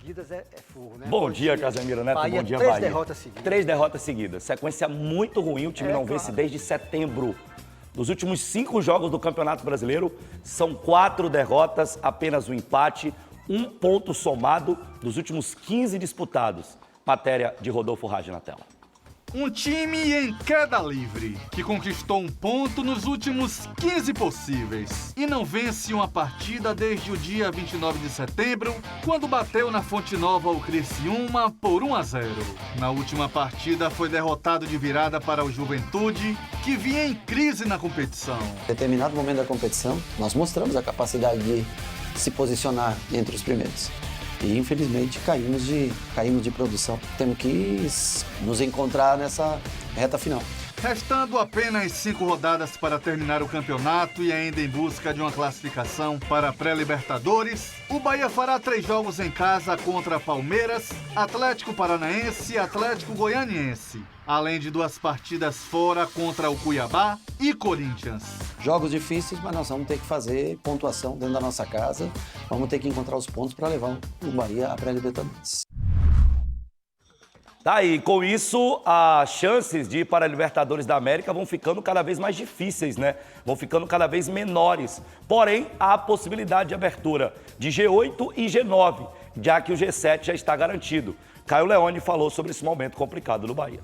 seguidas é fogo, né? Bom dia, Casemiro Neto. Bahia, Bom dia, 3 Bahia. derrotas seguidas. 3 derrotas seguidas. Sequência muito ruim. O time não vence claro. desde setembro. Nos últimos 5 jogos do Campeonato Brasileiro, são 4 derrotas, apenas um empate, 1 ponto somado dos últimos 15 disputados. Matéria de Rodolfo Rage na tela. Um time em queda livre, que conquistou um ponto nos últimos 15 possíveis. E não vence uma partida desde o dia 29 de setembro, quando bateu na Fonte Nova o Criciúma por 1-0. Na última partida foi derrotado de virada para o Juventude, que vinha em crise na competição. Em determinado momento da competição, nós mostramos a capacidade de se posicionar entre os primeiros. E, infelizmente, caímos de produção. Temos que nos encontrar nessa reta final. Restando apenas 5 rodadas para terminar o campeonato e ainda em busca de uma classificação para a pré-Libertadores, o Bahia fará 3 jogos em casa contra Palmeiras, Atlético Paranaense e Atlético Goianiense, além de 2 partidas fora contra o Cuiabá e Corinthians. Jogos difíceis, mas nós vamos ter que fazer pontuação dentro da nossa casa. Vamos ter que encontrar os pontos para levar o Bahia à pré-Libertadores. Tá aí, com isso, as chances de ir para a Libertadores da América vão ficando cada vez mais difíceis, né? Vão ficando cada vez menores. Porém, há a possibilidade de abertura de G8 e G9, já que o G7 já está garantido. Caio Leone falou sobre esse momento complicado do Bahia.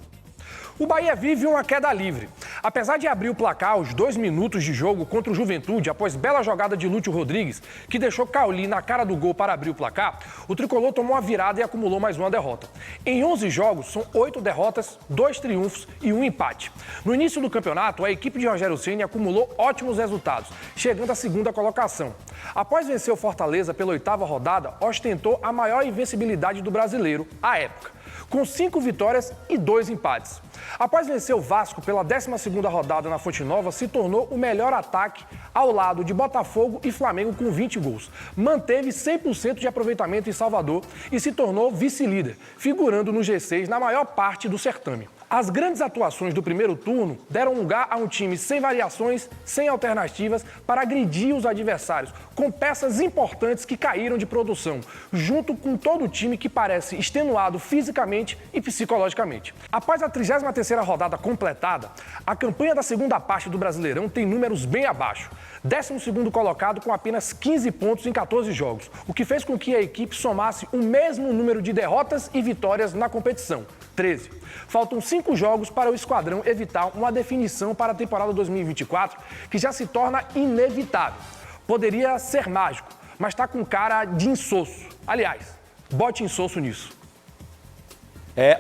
O Bahia vive uma queda livre. Apesar de abrir o placar aos 2 minutos de jogo contra o Juventude, após bela jogada de Lúcio Rodrigues, que deixou Cauli na cara do gol para abrir o placar, o tricolor tomou a virada e acumulou mais uma derrota. Em 11 jogos, são 8 derrotas, 2 triunfos e 1 empate. No início do campeonato, a equipe de Rogério Ceni acumulou ótimos resultados, chegando à 2ª colocação. Após vencer o Fortaleza pela 8ª rodada, ostentou a maior invencibilidade do brasileiro à época, com 5 vitórias e 2 empates. Após vencer o Vasco pela 12ª rodada na Fonte Nova, se tornou o melhor ataque ao lado de Botafogo e Flamengo com 20 gols. Manteve 100% de aproveitamento em Salvador e se tornou vice-líder, figurando no G6 na maior parte do certame. As grandes atuações do primeiro turno deram lugar a um time sem variações, sem alternativas, para agredir os adversários, com peças importantes que caíram de produção, junto com todo o time que parece extenuado fisicamente e psicologicamente. Após a 33ª rodada completada, a campanha da 2ª parte do Brasileirão tem números bem abaixo. 12º colocado com apenas 15 pontos em 14 jogos, o que fez com que a equipe somasse o mesmo número de derrotas e vitórias na competição, 13. Faltam 5 jogos para o esquadrão evitar uma definição para a temporada 2024, que já se torna inevitável. Poderia ser mágico, mas está com cara de insosso. Aliás, bote insosso nisso.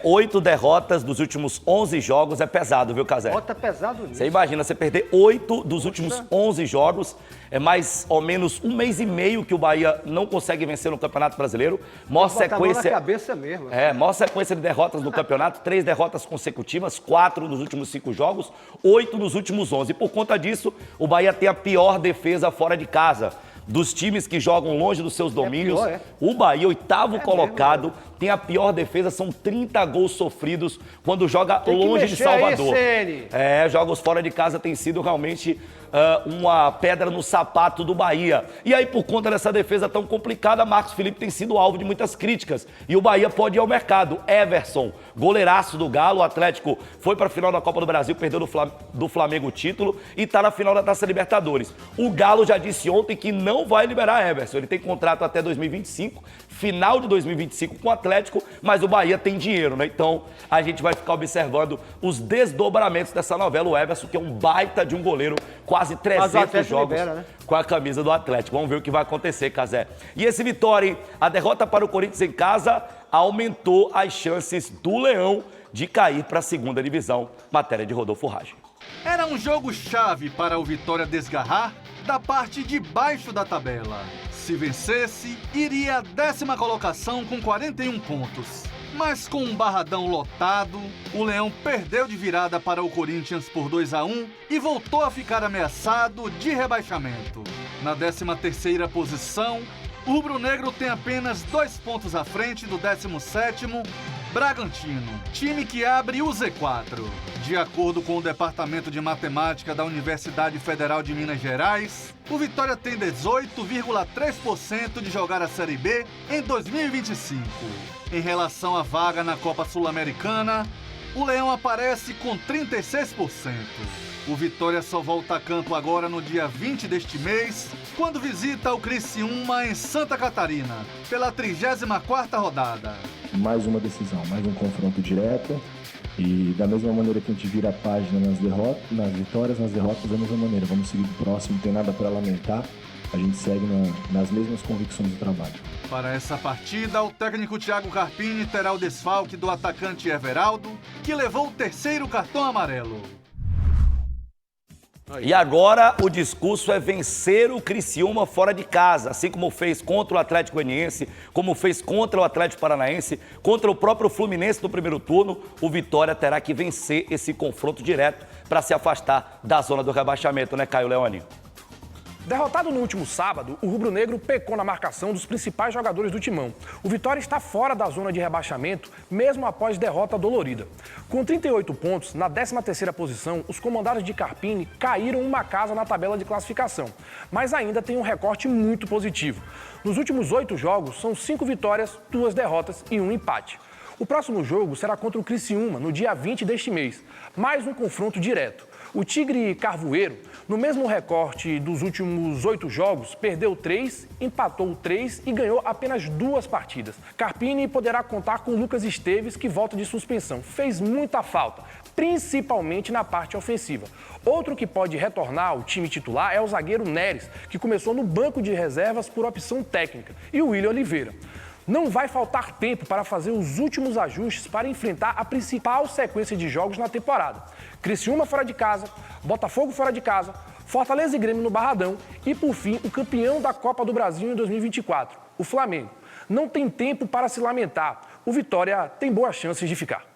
8 derrotas dos últimos 11 jogos é pesado, viu, Casé? Bota pesado nisso. Você imagina, você perder 8 dos últimos 11 jogos, é mais ou menos 1 mês e meio que o Bahia não consegue vencer no Campeonato Brasileiro. Maior sequência, na cabeça mesmo. maior sequência de derrotas no campeonato, 3 derrotas consecutivas, 4 nos últimos 5 jogos, 8 nos últimos 11. E por conta disso, o Bahia tem a pior defesa fora de casa. Dos times que jogam longe dos seus domínios, o Bahia, 8º colocado, tem a pior defesa, são 30 gols sofridos quando joga longe de Salvador. Jogos fora de casa tem sido realmente uma pedra no sapato do Bahia. E aí, por conta dessa defesa tão complicada, Marcos Felipe tem sido alvo de muitas críticas. E o Bahia pode ir ao mercado. Everson, goleiraço do Galo, o Atlético foi para a final da Copa do Brasil, perdeu do Flamengo o título e está na final da Taça Libertadores. O Galo já disse ontem que não vai liberar Everson. Ele tem contrato até 2025, final de 2025 com o Atlético, mas o Bahia tem dinheiro, né? Então, a gente vai ficar observando os desdobramentos dessa novela. O Everson, que é um baita de um goleiro, quase 300 jogos com a camisa do Atlético. Vamos ver o que vai acontecer, Casé. E esse Vitória, hein? A derrota para o Corinthians em casa aumentou as chances do Leão de cair para a 2ª divisão. Matéria de Rodolfo Rage. Era um jogo-chave para o Vitória desgarrar da parte de baixo da tabela. Se vencesse, iria à 10ª colocação com 41 pontos. Mas com um Barradão lotado, o Leão perdeu de virada para o Corinthians por 2-1 e voltou a ficar ameaçado de rebaixamento. Na 13ª posição, o rubro-negro tem apenas 2 pontos à frente do 17º Bragantino, time que abre o Z4. De acordo com o Departamento de Matemática da Universidade Federal de Minas Gerais, o Vitória tem 18,3% de jogar a Série B em 2025. Em relação à vaga na Copa Sul-Americana, o Leão aparece com 36%. O Vitória só volta a campo agora no dia 20 deste mês, quando visita o Criciúma em Santa Catarina, pela 34ª rodada. Mais uma decisão, mais um confronto direto. E da mesma maneira que a gente vira a página nas vitórias, nas derrotas, da mesma maneira. Vamos seguir pro próximo, não tem nada para lamentar. A gente segue nas mesmas convicções do trabalho. Para essa partida, o técnico Thiago Carpini terá o desfalque do atacante Everaldo, que levou o 3º cartão amarelo. E agora o discurso é vencer o Criciúma fora de casa, assim como fez contra o Atlético Goianiense, como fez contra o Atlético Paranaense, contra o próprio Fluminense no primeiro turno. O Vitória terá que vencer esse confronto direto para se afastar da zona do rebaixamento, né, Caio Leone? Derrotado no último sábado, o rubro-negro pecou na marcação dos principais jogadores do timão. O Vitória está fora da zona de rebaixamento, mesmo após derrota dolorida. Com 38 pontos, na 13ª posição, os comandados de Carpini caíram uma casa na tabela de classificação, mas ainda tem um recorte muito positivo. Nos últimos 8 jogos, são 5 vitórias, 2 derrotas e 1 empate. O próximo jogo será contra o Criciúma, no dia 20 deste mês, mais um confronto direto. O Tigre Carvoeiro, no mesmo recorte dos últimos 8 jogos, perdeu 3, empatou 3 e ganhou apenas 2 partidas. Carpini poderá contar com Lucas Esteves, que volta de suspensão. Fez muita falta, principalmente na parte ofensiva. Outro que pode retornar ao time titular é o zagueiro Neres, que começou no banco de reservas por opção técnica, e o William Oliveira. Não vai faltar tempo para fazer os últimos ajustes para enfrentar a principal sequência de jogos na temporada. Criciúma fora de casa, Botafogo fora de casa, Fortaleza e Grêmio no Barradão e, por fim, o campeão da Copa do Brasil em 2024, o Flamengo. Não tem tempo para se lamentar. O Vitória tem boas chances de ficar.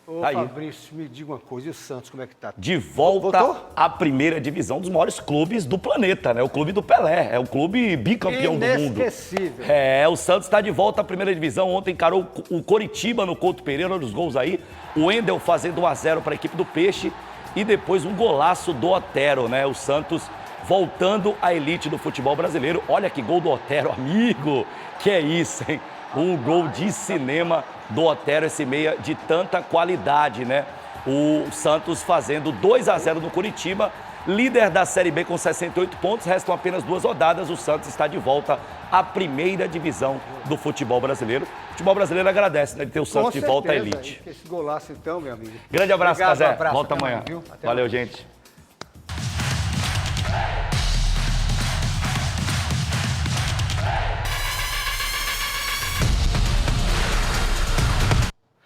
Ô, Aí. Fabrício, me diga uma coisa, e o Santos, como é que tá? De volta Voltou? à primeira divisão dos maiores clubes do planeta, né? O clube do Pelé, é o clube bicampeão do mundo. Inesquecível. É, o Santos está de volta à primeira divisão. Ontem encarou o Coritiba no Couto Pereira, olha os gols aí. O Wendel fazendo 1-0 para a equipe do Peixe e depois um golaço do Otero, né? O Santos voltando à elite do futebol brasileiro. Olha que gol do Otero, amigo! Que é isso, hein? Um gol de cinema do Otero, esse meia de tanta qualidade, né? O Santos fazendo 2-0 no Coritiba, líder da Série B com 68 pontos, restam apenas 2 rodadas, o Santos está de volta à primeira divisão do futebol brasileiro. O futebol brasileiro agradece, né, de ter o Santos de volta à elite. Esse golaço então, meu amigo. Grande abraço, Obrigado, Cazé. um abraço, Volta até amanhã. mais, viu? Até Valeu, mais. gente.